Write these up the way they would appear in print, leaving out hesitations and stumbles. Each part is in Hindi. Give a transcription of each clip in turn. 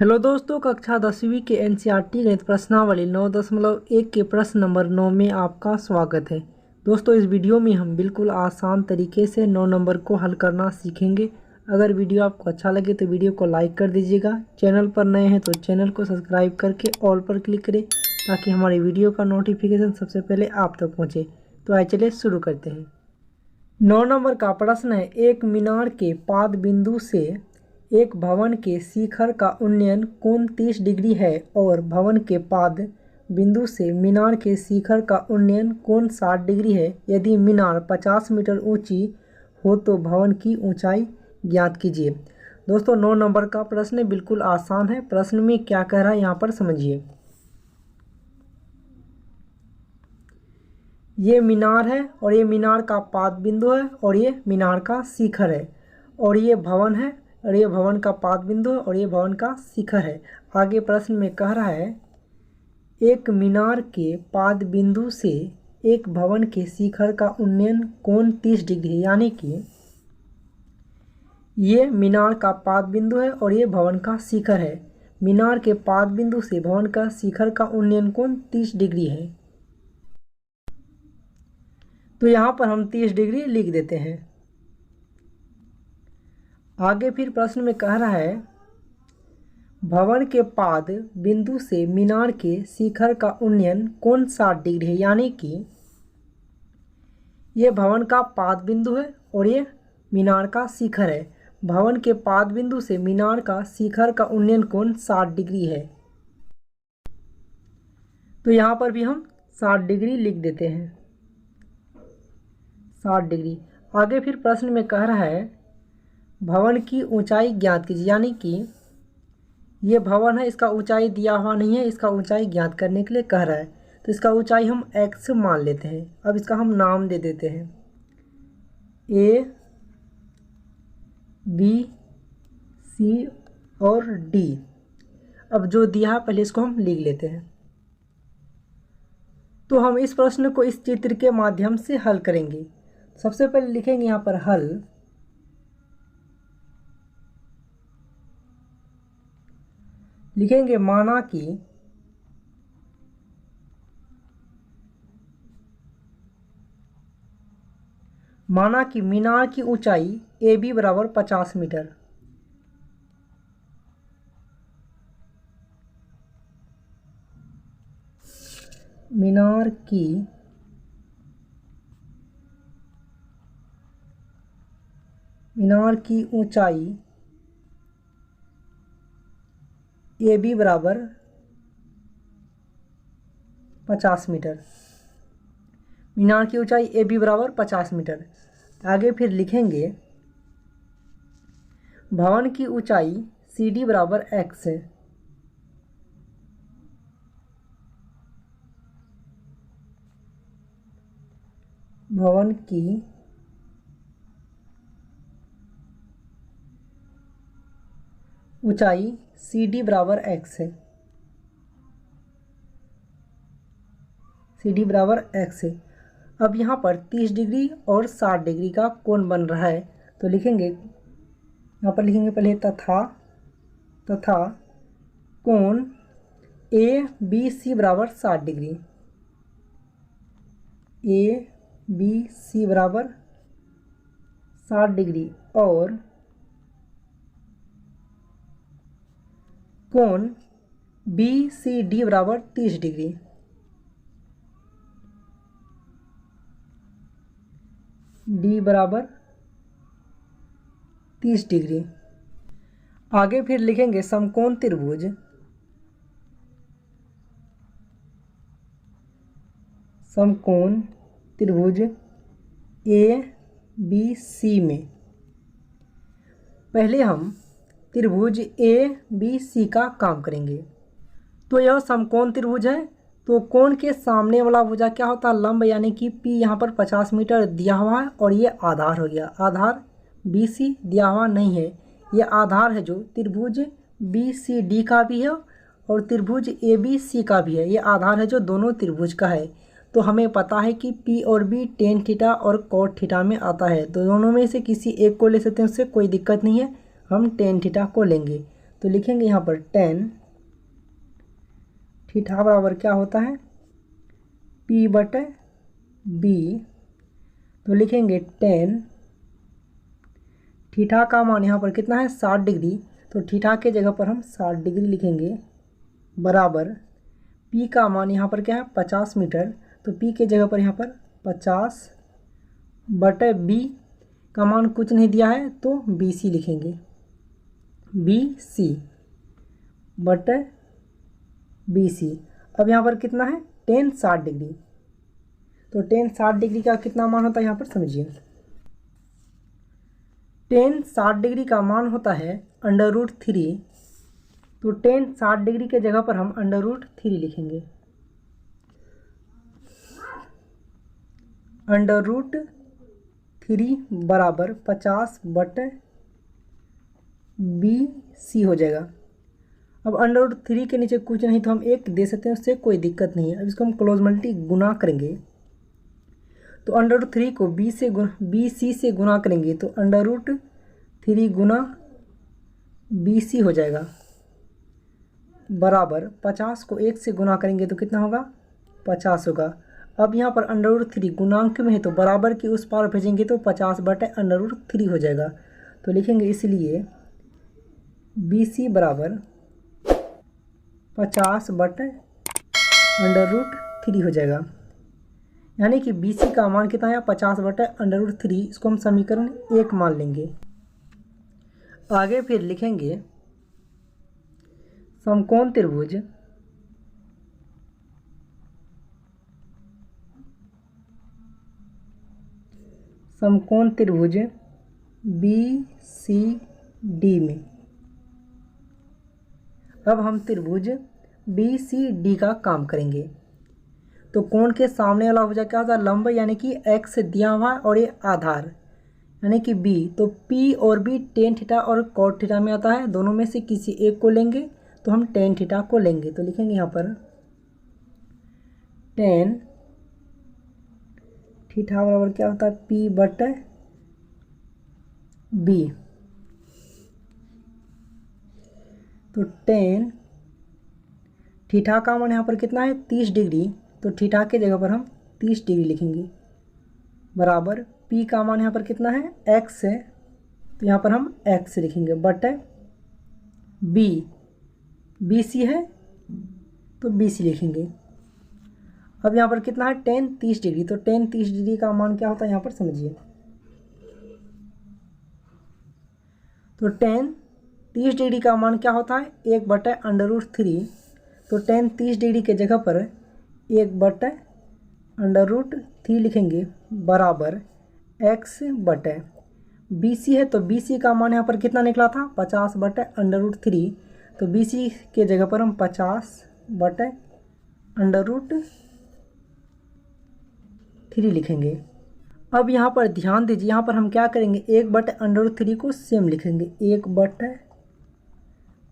हेलो दोस्तों, कक्षा 10वीं के एनसीईआरटी गणित प्रश्नावली 9.1 के प्रश्न नंबर 9 में आपका स्वागत है। दोस्तों, इस वीडियो में हम बिल्कुल आसान तरीके से 9 नंबर को हल करना सीखेंगे। अगर वीडियो आपको अच्छा लगे तो वीडियो को लाइक कर दीजिएगा। चैनल पर नए हैं तो चैनल को सब्सक्राइब करके ऑल पर क्लिक करें ताकि हमारी वीडियो का नोटिफिकेशन सबसे पहले आप तक पहुँचे। तो आइए चलिए शुरू करते हैं। 9 नंबर का प्रश्न है, एक मीनार के पाद बिंदु से एक भवन के शिखर का उन्नयन कोण 30 डिग्री है और भवन के पाद बिंदु से मीनार के शिखर का उन्नयन कोण 60 डिग्री है। यदि मीनार 50 मीटर ऊंची हो तो भवन की ऊंचाई ज्ञात कीजिए। दोस्तों, 9 नंबर का प्रश्न बिल्कुल आसान है। प्रश्न में क्या कह रहा है यहाँ पर समझिए। ये मीनार है और ये मीनार का पाद बिंदु है और ये मीनार का शिखर है और ये भवन है और ये भवन का पाद बिंदु है और ये भवन का शिखर है। आगे प्रश्न में कह रहा है, एक मीनार के पाद बिंदु से एक भवन के शिखर का उन्नयन कोण 30 डिग्री है। यानी कि ये मीनार का पाद बिंदु है और ये भवन का शिखर है। मीनार के पाद बिंदु से भवन का शिखर का उन्नयन कोण 30 डिग्री है। तो यहाँ पर हम 30 डिग्री लिख देते हैं। आगे फिर प्रश्न में कह रहा है, भवन के पाद बिंदु से मीनार के शिखर का उन्नयन कोण 60 डिग्री है। यानी कि ये भवन का पाद बिंदु है और ये मीनार का शिखर है। भवन के पाद बिंदु से मीनार का शिखर का उन्नयन कोण 60 डिग्री है। तो यहाँ पर भी हम 60 डिग्री लिख देते हैं। 60 डिग्री। आगे फिर प्रश्न में कह रहा है, भवन की ऊंचाई ज्ञात कीजिए। यानी कि ये भवन है, इसका ऊंचाई दिया हुआ नहीं है, इसका ऊंचाई ज्ञात करने के लिए कह रहा है। तो इसका ऊंचाई हम x मान लेते हैं। अब इसका हम नाम दे देते हैं A, B, C और D। अब जो दिया है पहले इसको हम लिख लेते हैं। तो हम इस प्रश्न को इस चित्र के माध्यम से हल करेंगे। सबसे पहले लिखेंगे यहाँ पर हल। लिखेंगे माना कि मीनार की ऊंचाई AB बराबर 50 मीटर। मीनार की ऊंचाई AB बराबर 50 मीटर। मीनार की ऊंचाई AB बराबर 50 मीटर। आगे फिर लिखेंगे भवन की ऊंचाई CD बराबर x है। भवन की ऊंचाई CD बराबर x है। CD बराबर x है। अब यहाँ पर 30 डिग्री और 60 डिग्री का कोण बन रहा है। तो लिखेंगे, यहाँ पर लिखेंगे पहले तथा कोण ABC बराबर 60 डिग्री। ABC बराबर 60 डिग्री और कोण BCD बराबर 30 डिग्री। D बराबर 30 डिग्री। आगे फिर लिखेंगे समकोण त्रिभुज। समकोण त्रिभुज ABC में पहले हम त्रिभुज ABC का काम करेंगे। तो यह समकोण त्रिभुज है। तो कोण के सामने वाला भुजा क्या होता है? लंब। यानी कि P यहाँ पर 50 मीटर दिया हुआ है और ये आधार हो गया। आधार BC दिया हुआ नहीं है, ये आधार है जो त्रिभुज BCD का भी है और त्रिभुज ABC का भी है। ये आधार है जो दोनों त्रिभुज का है। तो हमें पता है कि P और B टेन थीटा और कॉट थीटा में आता है। तो दोनों में से किसी एक को ले सकते हैं, उससे कोई दिक्कत नहीं है, हम टेन थीटा को लेंगे। तो लिखेंगे यहाँ पर टेन थीटा बराबर क्या होता है P बटे B। तो लिखेंगे टेन थीटा का मान यहाँ पर कितना है 60 डिग्री, तो थीटा के जगह पर हम 60 डिग्री लिखेंगे बराबर P का मान यहाँ पर क्या है 50 मीटर, तो P के जगह पर यहाँ पर 50 बटे B का मान कुछ नहीं दिया है तो BC लिखेंगे, BC बटे BC। अब यहाँ पर कितना है टेन 60 डिग्री, तो टेन 60 डिग्री का कितना मान होता है यहाँ पर समझिए। टेन 60 डिग्री का मान होता है √3, तो टेन 60 डिग्री के जगह पर हम √3 लिखेंगे, √3 बराबर 50 बटे BC हो जाएगा। अब √3 के नीचे कुछ नहीं तो हम एक दे सकते हैं, उससे कोई दिक्कत नहीं है। अब इसको हम क्लोज मल्टी गुना करेंगे, तो √3 को BC से गुना करेंगे तो √3 गुना BC हो जाएगा बराबर 50 को 1 से गुना करेंगे तो कितना होगा 50 होगा। अब यहाँ पर √3 गुणांक में है तो बराबर की उस पार भेजेंगे तो 50 बटे √3 हो जाएगा, तो लिखेंगे इसलिए BC बराबर 50 बटे √3 हो जाएगा। यानी कि BC का मान कितना है 50 बटे √3, इसको हम समीकरण 1 मान लेंगे। आगे फिर लिखेंगे समकोण त्रिभुज BCD में। अब हम त्रिभुज BCD का काम करेंगे, तो कोण के सामने वाला भुजा क्या होता है लंब, यानी कि x दिया हुआ है और ये आधार यानी कि B, तो P और B टेन थीटा और कॉट थीटा में आता है, दोनों में से किसी एक को लेंगे तो हम टेन थीटा को लेंगे, तो लिखेंगे यहाँ पर टेन थीटा बराबर क्या होता है P बटे B। तो टेन थीटा का मान यहाँ पर कितना है 30 डिग्री, तो थीटा के जगह पर हम 30 डिग्री लिखेंगे बराबर P का मान यहाँ पर कितना है x है, तो यहाँ पर हम x लिखेंगे बटे BC है तो BC लिखेंगे। अब यहाँ पर कितना है टेन 30 डिग्री, तो टेन 30 डिग्री का मान क्या होता है यहाँ पर समझिए। तो टेन 30 डिग्री का मान क्या होता है 1 बटे √3, तो टेन 30 डिग्री के जगह पर 1 बटे √3 लिखेंगे बराबर x बटे BC है, तो BC का मान यहाँ पर कितना निकला था 50 बटे √3, तो BC के जगह पर हम 50 बटे √3 लिखेंगे। अब यहाँ पर ध्यान दीजिए, यहाँ पर हम क्या करेंगे 1 बटे √3 को सेम लिखेंगे 1 बटे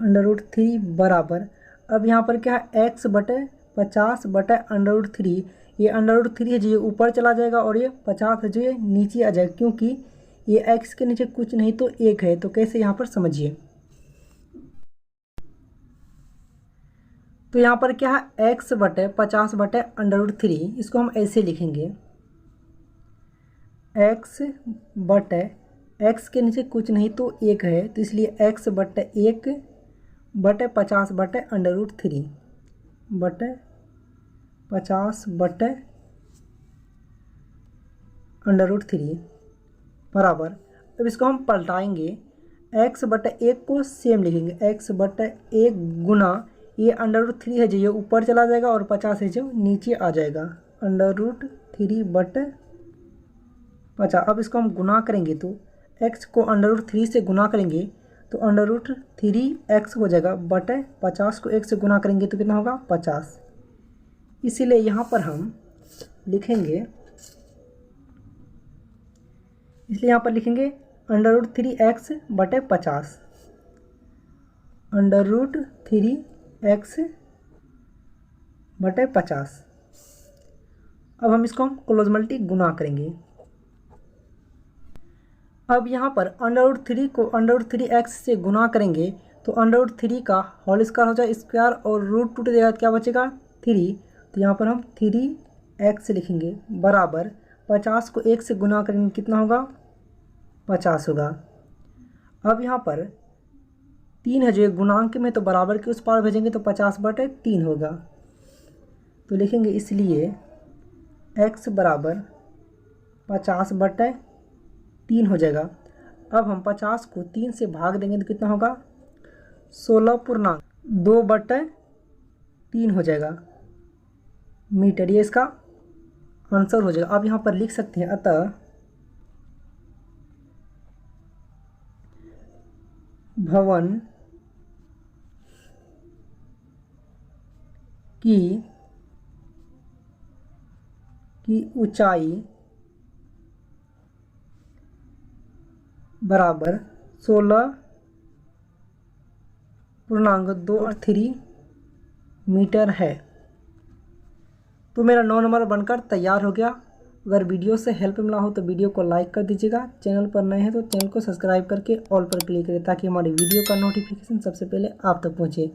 √3 बराबर, अब यहाँ पर क्या है x बटे 50 बटे √3, ये √3 है जो ये ऊपर चला जाएगा और ये 50 है जो ये नीचे आ जाएगा, क्योंकि ये x के नीचे कुछ नहीं तो 1 है। तो कैसे यहाँ पर समझिए, तो यहाँ पर क्या है x बटे 50 बटे √3, इसको हम ऐसे लिखेंगे x बटे x के नीचे कुछ नहीं तो 1 है, तो इसलिए x बटे 1 बटे 50 बटे √3 बटे 50 बटे √3 बराबर। अब इसको हम पलटाएंगे, x बटे 1 को सेम लिखेंगे x बटे 1 गुना ये √3 है जो ये ऊपर चला जाएगा और 50 है जो नीचे आ जाएगा √3 बटे 50। अब इसको हम गुना करेंगे तो x को √3 से गुना करेंगे तो √3x हो जाएगा बटे 50 को 1 से गुना करेंगे तो कितना होगा 50। इसीलिए यहाँ पर हम लिखेंगे, इसलिए यहाँ पर लिखेंगे √3x बटे 50, √3x बटे 50। अब हम इसको क्लोज मल्टी गुना करेंगे। अब यहाँ पर √3 को √3x से गुना करेंगे तो √3 का होल स्क्वायर हो जाए स्क्वायर और रूट टूट जाएगा, क्या बचेगा 3। तो यहाँ पर हम 3x लिखेंगे बराबर 50 को 1 से गुना करेंगे कितना होगा 50 होगा। अब यहाँ पर 3 है जो एक गुणांक में, तो बराबर के उस पार भेजेंगे तो 50/3 होगा। तो लिखेंगे इसलिए x बराबर 50/3 हो जाएगा। अब हम 50 को 3 से भाग देंगे तो कितना होगा 16.2/3 हो जाएगा मीटर, ये इसका आंसर हो जाएगा। अब यहाँ पर लिख सकते हैं अतः भवन की ऊंचाई बराबर 16.23 मीटर है। तो मेरा 9 नंबर बनकर तैयार हो गया। अगर वीडियो से हेल्प मिला हो तो वीडियो को लाइक कर दीजिएगा। चैनल पर नए हैं तो चैनल को सब्सक्राइब करके ऑल पर क्लिक करें ताकि हमारी वीडियो का नोटिफिकेशन सबसे पहले आप तक पहुंचे।